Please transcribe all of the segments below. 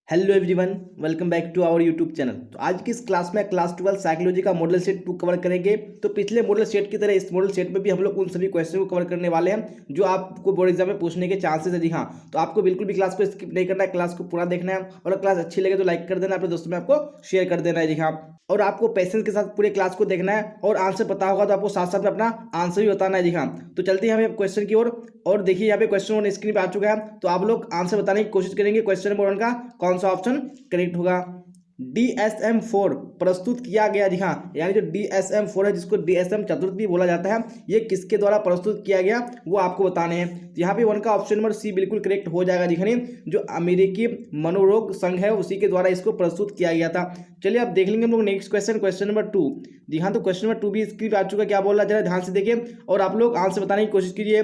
Hello everyone, welcome back to our YouTube channel. तो आज की इस क्लास में क्लास 12 साइकोलॉजी का मॉडल सेट 2 कवर करेंगे। तो पिछले मॉडल सेट की तरह इस मॉडल सेट में भी हम लोग उन सभी क्वेश्चन को कवर करने वाले हैं जो आपको बोर्ड एग्जाम में पूछने के चांसेस है। जी हाँ, तो आपको बिल्कुल भी क्लास को स्किप नहीं करना है, क्लास को पूरा देखना है और क्लास अच्छी लगे तो लाइक कर देना, अपने दोस्तों में आपको शेयर कर देना है। जी हाँ, और आपको पेशेंस के साथ पूरे क्लास को देखना है और आंसर पता होगा तो आपको साथ साथ में अपना आंसर भी बताना है। जी हाँ, तो चलते हैं हमें क्वेश्चन की ओर। और देखिए यहाँ पे क्वेश्चन ऑन स्क्रीन पे आ चुका है, तो आप लोग आंसर बताने की कोशिश करेंगे। क्वेश्चन नंबर 1 का कौन सा ऑप्शन करेक्ट होगा। DSM-4 प्रस्तुत किया गया। जी हाँ, यानी जो DSM-4 है, जिसको DSM चतुर्थ भी बोला जाता है, ये किसके द्वारा प्रस्तुत किया गया वो आपको बताने हैं। तो यहाँ पे 1 का ऑप्शन नंबर सी बिल्कुल करेक्ट हो जाएगा। जी हाँ, जो अमेरिकी मनोरोग संघ है उसी के द्वारा इसको प्रस्तुत किया गया था। चलिए अब देख लेंगे हम लोग नेक्स्ट क्वेश्चन, क्वेश्चन नंबर 2। जी हाँ, तो क्वेश्चन नंबर 2 भी स्क्रीन पे आ चुका है। क्या बोल रहा है जरा ध्यान से देखिए और आप लोग आंसर बताने की कोशिश कीजिए।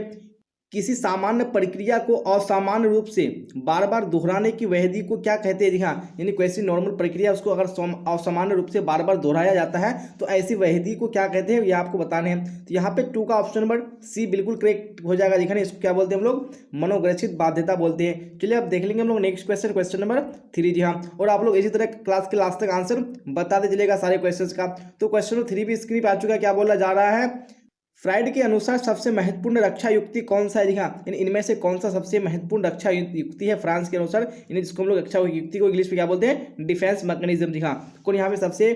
किसी सामान्य प्रक्रिया को असामान्य रूप से बार बार दोहराने की विधि को क्या कहते हैं। जी हाँ, यानी कोई ऐसी नॉर्मल प्रक्रिया उसको अगर असामान्य रूप से बार बार दोहराया जाता है तो ऐसी विधि को क्या कहते हैं ये आपको बताने हैं। तो यहाँ पे 2 का ऑप्शन नंबर सी बिल्कुल करेक्ट हो जाएगा। दिखा, इसको क्या बोलते हैं हम लोग, मनोग्रसित बाध्यता बोलते हैं। चलिए अब देख लेंगे हम लोग नेक्स्ट क्वेश्चन, क्वेश्चन नंबर 3। जी हाँ, और आप लोग इसी तरह क्लास के लास्ट तक आंसर बताते चलेगा सारे क्वेश्चन का। तो क्वेश्चन नंबर 3 भी स्क्रीन पे आ चुका है। क्या बोला जा रहा है, फ्राइड के अनुसार सबसे महत्वपूर्ण रक्षा युक्ति कौन सा है। जी हाँ, इनमें से कौन सा सबसे महत्वपूर्ण रक्षा युक्ति है फ्रांस के अनुसार, जिसको हम लोग रक्षा युक्ति को इंग्लिश में क्या बोलते हैं, डिफेंस मैकेनिज्म। जी हाँ, कौन यहाँ पे सबसे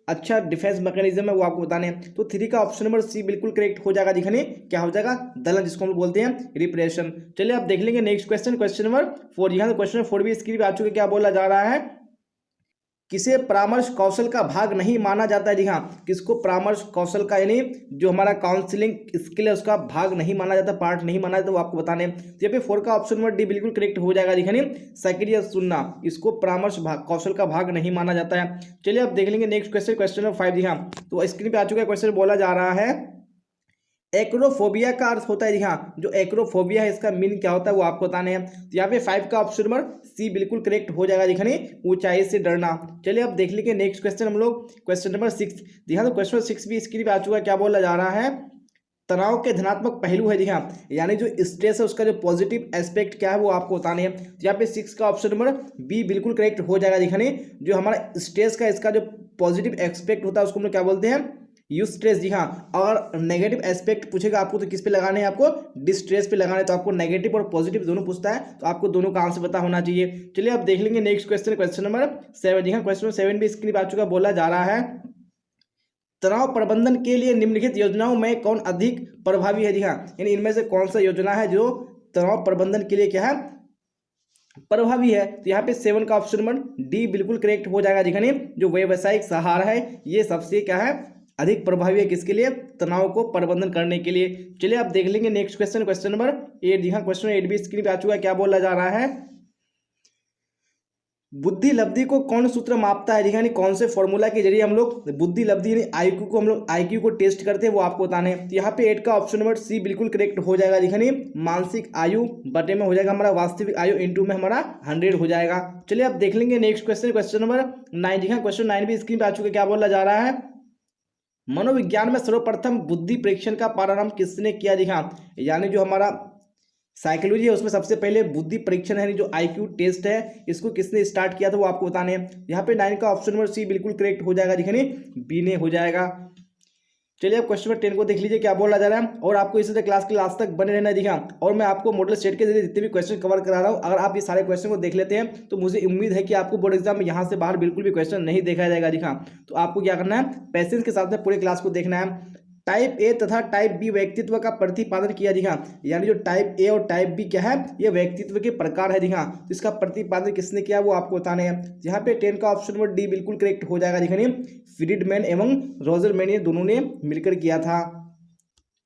अच्छा डिफेंस मैकेनिज्म है वो आपको बताने हैं। तो 3 का ऑप्शन नंबर सी बिल्कुल करेक्ट हो जाएगा। दिखाने क्या हो जाएगा, दलन, जिसको हम लोग बोलते हैं रिप्रेशन। चलिए आप देख लेंगे नेक्स्ट क्वेश्चन, क्वेश्चन नंबर 4। यहाँ तो क्वेश्चन नंबर 4 भी स्क्रीन पे आ चुके। क्या बोला जा रहा है, किसे परामर्श कौशल का भाग नहीं माना जाता है। जी हाँ, किसको परामर्श कौशल का यानी जो हमारा काउंसलिंग स्किल है उसका भाग नहीं माना जाता, पार्ट नहीं माना जाता, वो आपको बताने। तो यहाँ पे 4 का ऑप्शन नंबर डी बिल्कुल करेक्ट हो जाएगा। दिखाने सक्रिय सुनना, इसको परामर्श कौशल का भाग नहीं माना जाता है। चलिए अब देख लेंगे नेक्स्ट क्वेश्चन, क्वेश्चन नंबर 5। जी हाँ, तो स्क्रीन पे आ चुका है क्वेश्चन, बोला जा रहा है एक्रोफोबिया का अर्थ होता है। जी हाँ, जो एक्रोफोबिया है इसका मीन क्या होता है वो आपको बताने हैं। तो यहाँ पे 5 का ऑप्शन नंबर सी बिल्कुल करेक्ट हो जाएगा। दिखाने ऊंचाई से डरना। चलिए अब देख लेंगे नेक्स्ट क्वेश्चन हम लोग, क्वेश्चन नंबर 6। जी हाँ, तो क्वेश्चन 6 भी स्क्रीन पे आ चुका है। क्या बोला जा रहा है, तनाव के धनात्मक पहलू है। जी हाँ, यानी जो स्ट्रेस है उसका जो पॉजिटिव एस्पेक्ट क्या है वो आपको बताने हैं। तो यहाँ पे 6 का ऑप्शन नंबर बी बिल्कुल करेक्ट हो जाएगा। दिखाने जो हमारा स्ट्रेस का इसका जो पॉजिटिव एस्पेक्ट होता है उसको हम लोग क्या बोलते हैं, यूस्ट्रेस। जी हाँ, और नेगेटिव एस्पेक्ट पूछेगा आपको तो किस पे लगाने हैं, आपको डिस्ट्रेस पे लगाने। तो आपको नेगेटिव और पॉजिटिव दोनों पूछता है, तो आपको दोनों का आंसर पता होना चाहिए। चलिए अब देख लेंगे नेक्स्ट क्वेश्चन, क्वेश्चन नंबर 7। जी हाँ, क्वेश्चन नंबर 7 भी स्क्रीन पे आ चुका। बोला जा रहा है तनाव प्रबंधन के लिए निम्नलिखित योजनाओं में कौन अधिक प्रभावी है। जी हाँ, यानी इनमें से कौन सा योजना है जो तनाव प्रबंधन के लिए क्या है, प्रभावी है। तो यहाँ पे 7 का ऑप्शन नंबर डी बिल्कुल करेक्ट हो जाएगा। दिखाने जो व्यावसायिक सहारा है ये सबसे क्या है, अधिक प्रभावी है किसके लिए, तनाव को प्रबंधन करने के लिए। चलिए आप देख लेंगे नेक्स्ट क्वेश्चन, क्वेश्चन नंबर 8। जी हाँ, क्वेश्चन 8 भी स्क्रीन पे आ चुका है। क्या बोला जा रहा है, बुद्धि लब्धि को कौन सूत्र मापता है। जी हाँ, कौन से फॉर्मूला के जरिए हम लोग बुद्धि लब्धि यानी आईक्यू को हम लोग आईक्यू को टेस्ट करते हैं वो आपको बताने हैं। तो यहाँ पे 8 का ऑप्शन नंबर सी बिल्कुल करेक्ट हो जाएगा। दिखाने मानसिक आयु बटे में हो जाएगा हमारा वास्तविक आयु, इंटू में हमारा 100 हो जाएगा। चलिए आप देख लेंगे नेक्स्ट क्वेश्चन, क्वेश्चन नंबर 9। जी हाँ, क्वेश्चन 9 भी स्क्रीन पे आ चुका है। क्या बोला जा रहा है, मनोविज्ञान में सर्वप्रथम बुद्धि परीक्षण का प्रारंभ किसने किया। जी हाँ, यानी जो हमारा साइकोलॉजी है उसमें सबसे पहले बुद्धि परीक्षण है जो आईक्यू टेस्ट है, इसको किसने स्टार्ट किया था वो आपको बताने हैं। यहाँ पे 9 का ऑप्शन नंबर सी बिल्कुल करेक्ट हो जाएगा। दिखाने बी ने हो जाएगा। चलिए अब क्वेश्चन नंबर 10 को देख लीजिए। क्या बोला जा रहा है, और आपको इसी तरह क्लास के लास्ट तक बने रहना है। दिखा, और मैं आपको मॉडल सेट के जरिए जितने भी क्वेश्चन कवर करा रहा हूँ, अगर आप ये सारे क्वेश्चन को देख लेते हैं तो मुझे उम्मीद है कि आपको बोर्ड एग्जाम में यहाँ से बाहर बिल्कुल भी क्वेश्चन नहीं देखा जाएगा। दिखा, तो आपको क्या करना है, पैसेंस के साथ में पूरे क्लास को देखना है। टाइप ए तथा टाइप बी व्यक्तित्व का प्रतिपादन किया। जी हाँ, यानी जो टाइप ए और टाइप बी क्या है, ये व्यक्तित्व के प्रकार है। जी हाँ, तो इसका प्रतिपादन किसने किया वो आपको बताने हैं। यहाँ पे 10 का ऑप्शन नंबर डी बिल्कुल करेक्ट हो जाएगा। दिखाने फ्रीडमैन एवं रोजरमैन ये दोनों ने मिलकर किया था।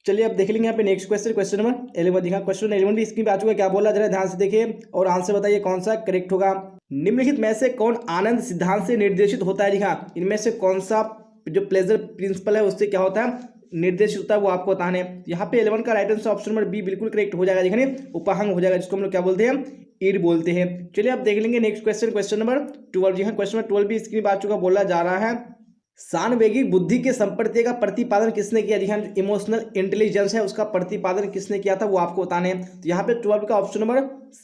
चलिए अब देख लेंगे यहाँ पे नेक्स्ट क्वेश्चन, क्वेश्चन नंबर 11। दिखा, क्वेश्चन 11 भी स्क्रीन पे आ चुका है। क्या बोला जरा ध्यान से देखिए और आंसर बताइए कौन सा करेक्ट होगा। निम्नलिखित में से कौन आनंद सिद्धांत से निर्देशित होता है। दिखा, इनमें से कौन सा जो प्लेजर प्रिंसिपल है उससे क्या होता है, निर्देशित होता है वो आपको बताने। यहाँ पे 11 का right answer option number B बिल्कुल करेक्ट हो जाएगा। दिखाने उपहंग हो जाएगा, जिसको हम लोग क्या बोलते हैं, ईड बोलते हैं। चलिए अब देख लेंगे नेक्स्ट क्वेश्चन, क्वेश्चन नंबर 12। जी हाँ, क्वेश्चन नंबर 12 भी स्क्रीन पे आ चुका। बोला जा रहा है सानवेगिक बुद्धि के संप्रत्यय का प्रतिपादन किसने किया? ध्यान, इमोशनल इंटेलिजेंस है उसका प्रतिपादन किसने किया था वो आपको बताने हैं। तो यहाँ पे 12 का ऑप्शन नंबर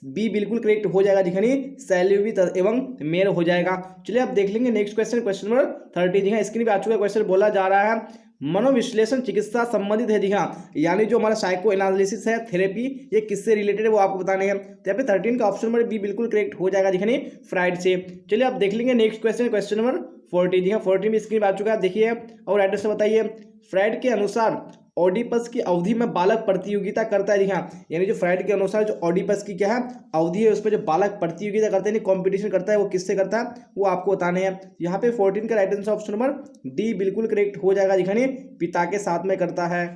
बी बिल्कुल करेक्ट हो जाएगा। दिखानी सैल्यूवी एवं मेयर हो जाएगा। चलिए अब देख लेंगे नेक्स्ट क्वेश्चन, क्वेश्चन नंबर 30। जी हाँ, स्क्रीन पे आ चुका क्वेश्चन, बोला जा रहा है मनोविश्लेषण चिकित्सा संबंधित है। जी हाँ, यानी जो हमारा साइको एनालिसिस है, थेरेपी, ये किससे रिलेटेड है वो आपको बताने हैं। तो यहाँ पे 13 का ऑप्शन नंबर बी बिल्कुल करेक्ट हो जाएगा। दिखानी फ्राइड से। चलिए अब देख लेंगे नेक्स्ट क्वेश्चन, क्वेश्चन नंबर 40। जी हाँ, 40 में स्क्रीन पे आ चुका है, देखिए और एड्रेस से बताइए। फ्राइड के अनुसार ऑडिपस की अवधि में बालक प्रतियोगिता करता है। जी हाँ, यानी जो फ्राइड के अनुसार जो ऑडिपस की क्या है अवधि है, उस पर जो बालक प्रतियोगिता करते हैं, कॉम्पिटिशन करता है, वो किससे करता है वो आपको बताने हैं। यहाँ पे 14 का right answer option number D बिल्कुल करेक्ट हो जाएगा। दिखाने पिता के साथ में करता है।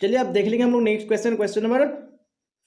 चलिए अब देख लेंगे हम लोग नेक्स्ट क्वेश्चन, क्वेश्चन नंबर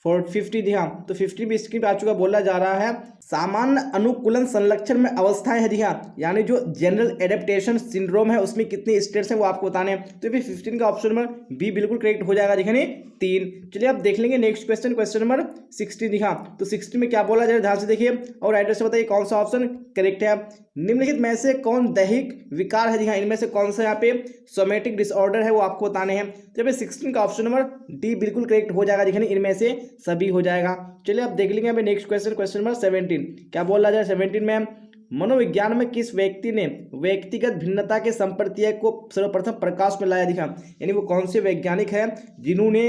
50। ध्यान, तो 50 भी स्क्रीन पे आ चुका, बोला जा रहा है सामान्य अनुकूलन संलक्षण में अवस्थाएं है। ध्यान, यानी जो जनरल एडेप्टेशन सिंड्रोम है उसमें कितनी स्टेट्स हैं वो आपको बताने हैं। तो फिर 15 का ऑप्शन नंबर बी बिल्कुल करेक्ट हो जाएगा। दिखाने 3। चलिए अब देख लेंगे नेक्स्ट क्वेश्चन, क्वेश्चन नंबर 16। दिखा, तो 16 में क्या बोला जाए, ध्यान से देखिए और एड्रेस से बताइए कौन सा ऑप्शन करेक्ट है। निम्नलिखित में से कौन दैहिक विकार है? जी हाँ, इनमें से कौन सा यहाँ पे सोमेटिक डिसऑर्डर है वो आपको बताने हैं। तो यहाँ पे 16 का ऑप्शन नंबर डी बिल्कुल करेक्ट हो जाएगा। दिखाने इनमें से सभी हो जाएगा। चलिए अब देख लेंगे यहाँ पे नेक्स्ट क्वेश्चन, क्वेश्चन नंबर 17। क्या बोल रहा है 17 में, मनोविज्ञान में किस व्यक्ति ने व्यक्तिगत भिन्नता के संप्रत्यय को सर्वप्रथम प्रकाश में लाया? दिखा, यानी वो कौन से वैज्ञानिक है जिन्होंने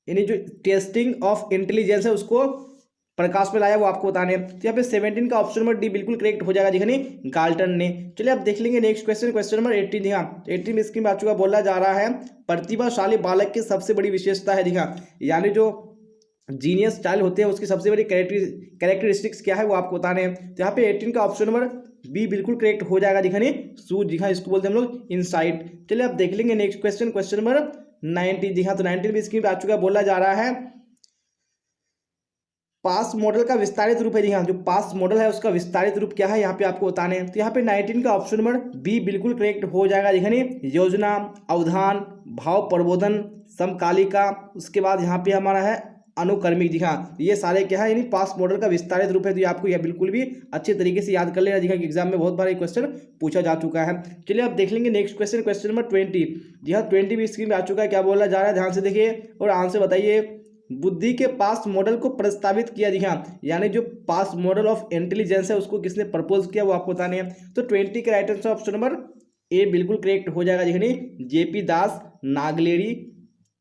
यानी जो टेस्टिंग ऑफ इंटेलिजेंस है उसको प्रकाश में लाया वो आपको बताने हैं। तो यहाँ पे 17 का ऑप्शन नंबर डी बिल्कुल करेक्ट हो जाएगा। दिखाने गाल्टन ने। चलिए अब देख लेंगे नेक्स्ट क्वेश्चन, क्वेश्चन नंबर 18। दिखा, 18 में स्क्रीन में आ चुका, बोला जा रहा है प्रतिभाशाली बालक की सबसे बड़ी विशेषता है। दिखा, यानी जो जीनियस चाइल्ड होते हैं उसकी सबसे बड़ी कैरेक्टरिस्टिक्स क्या है वो आपको बताने हैं। तो यहाँ पे 18 का ऑप्शन नंबर बी बिल्कुल करेक्ट हो जाएगा। दिखाने सूझ, दिखा इसको बोलते हैं हम लोग इनसाइट। चलिए अब देख लेंगे नेक्स्ट क्वेश्चन, क्वेश्चन नंबर 19। दिखा, तो 19 भी स्क्रीन पे आ चुका है, बोला जा रहा है पास मॉडल का विस्तारित रूप है। जी हाँ, जो पास मॉडल है उसका विस्तारित रूप क्या है यहाँ पे आपको बताने हैं। तो यहाँ पे 19 का ऑप्शन नंबर बी बिल्कुल करेक्ट हो जाएगा। दिखाने योजना, अवधान, भाव प्रबोधन, समकालिका, उसके बाद यहाँ पे हमारा है अनुक्रमिक। जी हाँ, ये सारे क्या है यानी पास मॉडल का विस्तारित रूप है। तो ये आपको यह बिल्कुल भी अच्छे तरीके से याद कर लेना। जी हाँ, एग्जाम में बहुत बार ये क्वेश्चन पूछा जा चुका है। चलिए अब देख लेंगे नेक्स्ट क्वेश्चन, क्वेश्चन नंबर 20। जी हाँ, 20 भी स्क्रीन में आ चुका है। क्या बोला जा रहा है, ध्यान से देखिए और आंसर बताइए। बुद्धि के पास मॉडल को प्रस्तावित किया। जी हाँ, यानी जो पास मॉडल ऑफ इंटेलिजेंस है उसको किसने प्रपोज किया वो आपको बताने हैं। तो 20 का right answer option number A बिल्कुल करेक्ट हो जाएगा। देखिए जेपी दास नागलेरी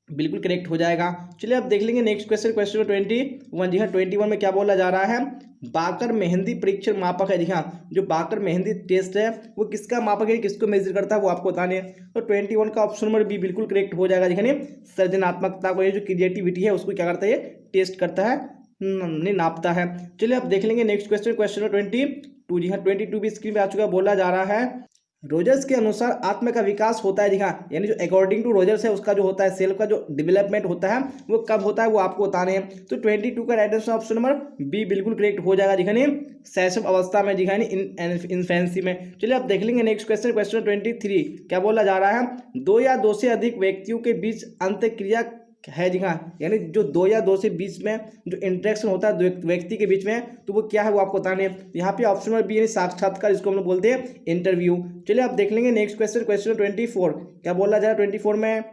बिल्कुल करेक्ट हो जाएगा। चलिए अब देख लेंगे नेक्स्ट क्वेश्चन, क्वेश्चन नंबर 21। जी हाँ, 21 में क्या बोला जा रहा है बाकर मेहंदी परीक्षण मापक है। जी हाँ, जो बाकर मेहंदी टेस्ट है वो किसका मापक है, किसको मेजर करता है वो आपको बताने हैं। तो 21 का ऑप्शन नंबर बी बिल्कुल करेक्ट हो जाएगा। दिखाने सृजनात्मकता को, ये जो क्रिएटिविटी है उसको क्या करता है, ये टेस्ट करता है, नहीं नापता है। चलिए अब देख लेंगे नेक्स्ट क्वेश्चन, क्वेश्चन नंबर 22। जी हाँ, 22 भी स्क्रीन पे आ चुका है, बोला जा रहा है रोजर्स के अनुसार आत्मा का विकास होता है। दिखा, यानी जो अकॉर्डिंग टू रोजर्स है उसका जो होता है सेल्फ का जो डेवलपमेंट होता है वो कब होता है वो आपको बताने हैं। तो 22 का right answer option number B बिल्कुल करेक्ट हो जाएगा। दिखाने शैशव अवस्था में, दिखाने इन्फेंसी में। चलिए अब देख लेंगे नेक्स्ट क्वेश्चन, क्वेश्चन 23। क्या बोला जा रहा है दो या दो से अधिक व्यक्तियों के बीच अंतःक्रिया है। जी हाँ, यानी जो दो या दो से बीच में जो इंटरेक्शन होता है दो व्यक्ति के बीच में, तो वो क्या है वो आपको बताने हैं। यहाँ पे ऑप्शन नंबर बी यानी साक्षात्कार, जिसको हम लोग बोलते हैं इंटरव्यू। चलिए आप देख लेंगे नेक्स्ट क्वेश्चन, क्वेश्चन 24। क्या बोला जा रहा है 24 में,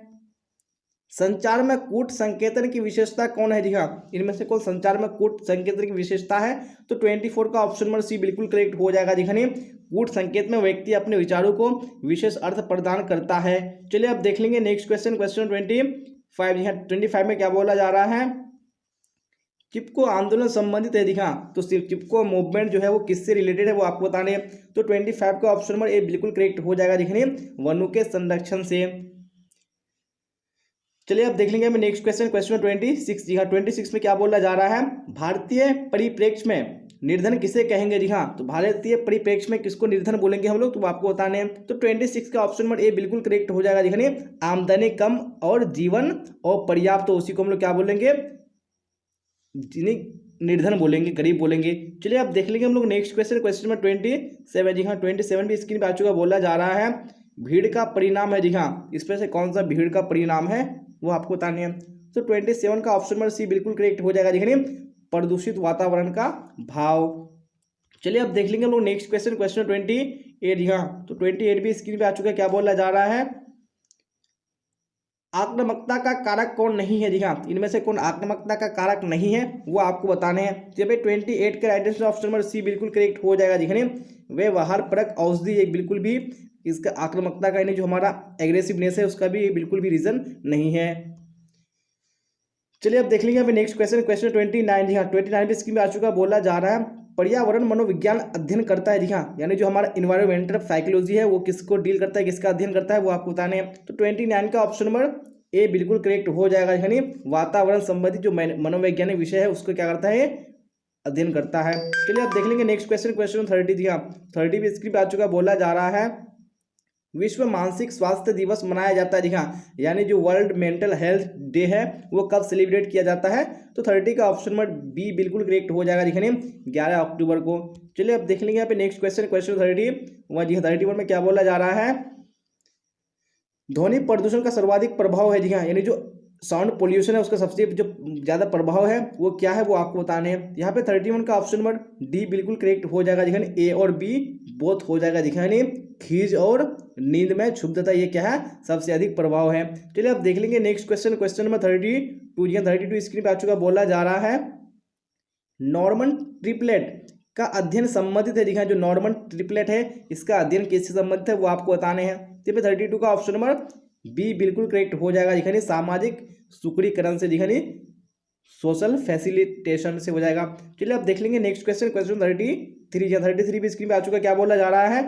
संचार में कूट संकेतन की विशेषता कौन है? जी हाँ, इनमें से कौन संचार में कूट संकेतन की विशेषता है? तो 24 का ऑप्शन नंबर सी बिल्कुल करेक्ट हो जाएगा। दिखाने कूट संकेत में व्यक्ति अपने विचारों को विशेष अर्थ प्रदान करता है। चलिए अब देख लेंगे नेक्स्ट क्वेश्चन, क्वेश्चन 25। जी हाँ, 25 में क्या बोला जा रहा है चिपको आंदोलन संबंधित है। दिखा, तो चिपको मूवमेंट जो है वो किससे रिलेटेड है वो आपको बताने हैं। तो 25 का ऑप्शन नंबर ए बिल्कुल करेक्ट हो जाएगा। दिखने वनों के संरक्षण से। चलिए अब देख लेंगे हमें नेक्स्ट क्वेश्चन, क्वेश्चन 26। जी हाँ, 26 में क्या बोला जा रहा है भारतीय परिप्रेक्ष्य में निर्धन किसे कहेंगे? जी हाँ, तो भारतीय परिप्रेक्ष्य में किसको निर्धन बोलेंगे हम लोग, तो आपको बताने हैं। तो 26 का ऑप्शन नंबर ए बिल्कुल करेक्ट हो जाएगा। दिखने आमदनी कम और जीवन और पर्याप्त, तो उसी को हम लोग क्या बोलेंगे, जिन्हें निर्धन बोलेंगे, गरीब बोलेंगे। चलिए अब देख लेंगे हम लोग नेक्स्ट क्वेश्चन, क्वेश्चन नंबर 27। जी हाँ, 27 भी स्क्रीन पे आ चुका, बोला जा रहा है भीड़ का परिणाम है। जी हाँ, इसमें से कौन सा भीड़ का परिणाम है वो आपको बताने हैं। तो 27 का ऑप्शन नंबर सी बिल्कुल करेक्ट हो जाएगा। देखिए प्रदूषित वातावरण का भाव। चलिए अब देख लेंगे हम लोग नेक्स्ट क्वेश्चन, क्वेश्चन 28। जी हाँ, तो 28 भी स्क्रीन पे आ चुका है। क्या बोला जा रहा है, आक्रामकता का कारक कौन नहीं है। जी हाँ, इनमें से कौन आक्रामकता का कारक नहीं है वो आपको बताने हैं। जब 28 का right answer option number C बिल्कुल करेक्ट हो जाएगा। दिखने व्यवहार परक औषधि एक बिल्कुल भी इसका आक्रामकता का यानी जो हमारा एग्रेसिवनेस है उसका भी बिल्कुल भी रीजन नहीं है। चलिए अब देख लेंगे यहाँ पे नेक्स्ट क्वेश्चन, क्वेश्चन 29। जी हाँ, 29 पे स्क्रीन पे आ चुका, बोला जा रहा है पर्यावरण मनोविज्ञान अध्ययन करता है। जी हाँ, यानी जो हमारा इन्वायरमेंटल साइकोलॉजी है वो किसको डील करता है, किसका अध्ययन करता है वो आपको बताने हैं। तो 29 का ऑप्शन नंबर ए बिल्कुल करेक्ट हो जाएगा। यानी वातावरण संबंधी जो मनोवैज्ञानिक विषय है उसको क्या करता है, अध्ययन करता है। चलिए अब देख लेंगे नेक्स्ट क्वेश्चन, क्वेश्चन 30। जी हाँ, 30 भी स्क्रीन पे आ चुका, बोला जा रहा है विश्व मानसिक स्वास्थ्य दिवस मनाया जाता है। जी हाँ, यानी जो वर्ल्ड मेंटल हेल्थ डे है वो कब सेलिब्रेट किया जाता है। तो 30 का ऑप्शन नंबर बी बिल्कुल करेक्ट हो जाएगा। दिखने 11 अक्टूबर को। चलिए अब देख लेंगे यहाँ पे नेक्स्ट क्वेश्चन, क्वेश्चन 31। जी हाँ, 31 में क्या बोला जा रहा है, ध्वनि प्रदूषण का सर्वाधिक प्रभाव है। जी हाँ, यानी जो साउंड पोल्यूशन है उसका सबसे जो ज़्यादा प्रभाव है वो क्या है वो आपको बताने हैं। यहाँ पे 31 का ऑप्शन नंबर डी बिल्कुल करेक्ट हो जाएगा। दिखाने ए और बी बोथ हो जाएगा। दिखाने खीज और नींद में क्षुब्धता ये क्या है, सबसे अधिक प्रभाव है। चलिए अब देख लेंगे नेक्स्ट क्वेश्चन, क्वेश्चन नंबर 32। जी 32 स्क्रीन पे आ चुका, बोला जा रहा है नॉर्मन ट्रिपलेट का अध्ययन संबंधित है। दिखाएं जो नॉर्मन ट्रिपलेट है इसका अध्ययन किससे संबंधित है वो आपको बताने हैं। तो 32 का ऑप्शन नंबर बी बिल्कुल करेक्ट हो जाएगा। दिखानी सामाजिक सुकड़ीकरण से, दिखानी सोशल फैसिलिटेशन से हो जाएगा। चलिए अब देख लेंगे नेक्स्ट क्वेश्चन, क्वेश्चन 33। या 33 भी स्क्रीन पे आ चुका, क्या बोला जा रहा है,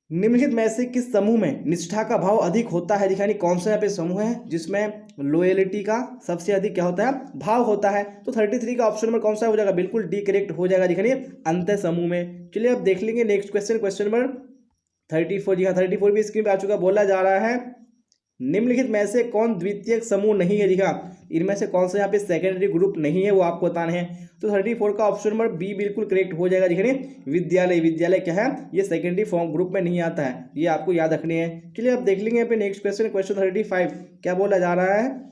निम्नलिखित में से किस समूह में निष्ठा का भाव अधिक होता है। दिखानी कौन सा यहाँ पे समूह है जिसमें लॉयल्टी का सबसे अधिक क्या होता है, भाव होता है। तो 33 का ऑप्शन नंबर कौन सा हो जाएगा, बिल्कुल डी करेक्ट हो जाएगा। दिखानी अंत समूह में। चलिए अब देख लेंगे नेक्स्ट क्वेश्चन, क्वेश्चन नंबर 34। जी हाँ, 34 भी स्क्रीन पे आ चुका, बोला जा रहा है निम्नलिखित में से कौन द्वितीयक समूह नहीं है। दिखा इनमें से कौन सा यहाँ पे सेकेंडरी ग्रुप नहीं है वो आपको बताना है। तो 34 का ऑप्शन नंबर बी बिल्कुल करेक्ट हो जाएगा। दिखने विद्यालय, विद्यालय क्या है, ये सेकेंडरी फॉर्म ग्रुप में नहीं आता है, ये आपको याद रखनी है। चलिए अब देख लेंगे यहाँ पे नेक्स्ट क्वेश्चन, क्वेश्चन 35। क्या बोला जा रहा है,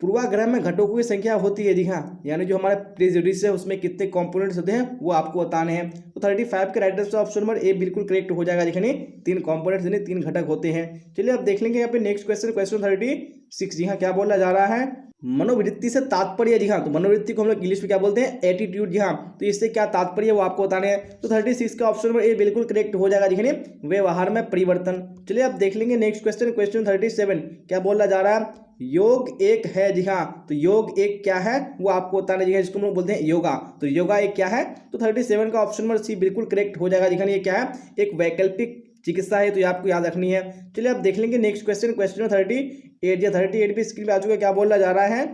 पूर्वाग्रह में घटकों की संख्या होती है। जी हाँ, यानी जो हमारा प्रेजुडिस है उसमें कितने कंपोनेंट्स होते हैं वो आपको बताने हैं। तो 35 के right answer option number A बिल्कुल करेक्ट हो जाएगा। देखिए 3 कंपोनेंट्स यानी 3 घटक होते हैं। चलिए अब देख लेंगे यहाँ पे नेक्स्ट क्वेश्चन, क्वेश्चन 36। जी हाँ, क्या बोला जा रहा है, मनोवृत्ति से तात्पर्य। जी हाँ, तो मनोवृत्ति को हम लोग इंग्लिश में क्या बोलते हैं, एटीट्यूड। जी हाँ, तो इससे क्या तात्पर्य वो आपको बताने हैं। तो 36 का ऑप्शन नंबर ए बिल्कुल करेक्ट हो जाएगा। देखिए व्यवहार में परिवर्तन। चलिए अब देख लेंगे नेक्स्ट क्वेश्चन, क्वेश्चन 37। क्या बोला जा रहा है, योग एक है। जी हाँ, तो योग एक क्या है वो आपको बताना है। जिसको हम लोग बोलते हैं योगा, तो योगा एक क्या है। तो 37 का ऑप्शन नंबर सी बिल्कुल करेक्ट हो जाएगा। दिखाने ये क्या है, एक वैकल्पिक चिकित्सा है, तो ये आपको याद रखनी है। चलिए अब देख लेंगे नेक्स्ट क्वेश्चन, क्वेश्चन 38। या 38 भी स्क्रीन पे आ चुका है। क्या बोला जा रहा है,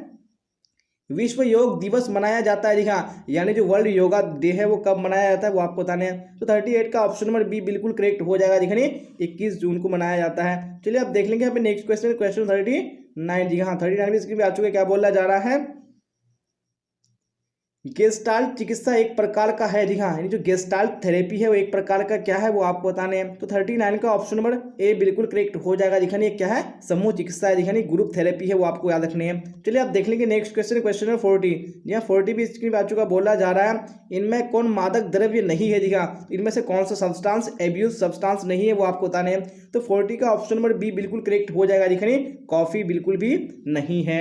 विश्व योग दिवस मनाया जाता है। जी हाँ, यानी जो वर्ल्ड योगा डे है वो कब मनाया जाता है वो आपको बताने हैं। तो 38 का ऑप्शन नंबर बी बिल्कुल करेक्ट हो जाएगा। दिखाने 21 जून को मनाया जाता है। चलिए अब देख लेंगे यहाँ पे नेक्स्ट क्वेश्चन, क्वेश्चन 39। जी हाँ, 39 भी स्क्रीन पे आ चुके हैं। क्या बोला जा रहा है, गेस्टाल्ट चिकित्सा एक प्रकार का है। जी हाँ, यानी जो गेस्टाल्ट थेरेपी है वो एक प्रकार का क्या है वो आपको बताने हैं। तो 39 का ऑप्शन नंबर ए बिल्कुल करेक्ट हो जाएगा। दिखाने क्या है, समूह चिकित्सा है। दिखाने ग्रुप थेरेपी है वो आपको याद रखनी है। चलिए आप देख लेंगे नेक्स्ट क्वेश्चन, क्वेश्चन नंबर 40। जी हाँ, 40 भी स्क्रीन पे आ चुका, बोला जा रहा है इनमें कौन मादक द्रव्य नहीं है। जी हाँ, इनमें से कौन सा सब्सटेंस एब्यूज सब्सटेंस नहीं है वो आपको बताने हैं। तो 40 का ऑप्शन नंबर बी बिल्कुल करेक्ट हो जाएगा। दिखाने कॉफी बिल्कुल भी नहीं है।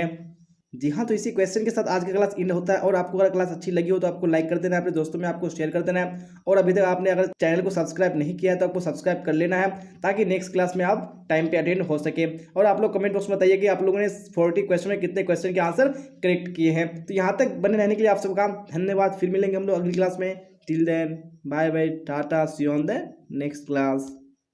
जी हाँ, तो इसी क्वेश्चन के साथ आज का क्लास एंड होता है। और आपको अगर क्लास अच्छी लगी हो तो आपको लाइक कर देना है, अपने दोस्तों में आपको शेयर कर देना है। और अभी तक आपने अगर चैनल को सब्सक्राइब नहीं किया है तो आपको सब्सक्राइब कर लेना है, ताकि नेक्स्ट क्लास में आप टाइम पे अटेंड हो सके। और आप लोग कमेंट बॉक्स में बताइए कि आप लोगों ने 40 क्वेश्चन में कितने क्वेश्चन के आंसर करेक्ट किए हैं। तो यहाँ तक बने रहने के लिए आप सबका धन्यवाद। फिर मिलेंगे हम लोग अगली क्लास में। Till then bye bye, tata, see you on the next class.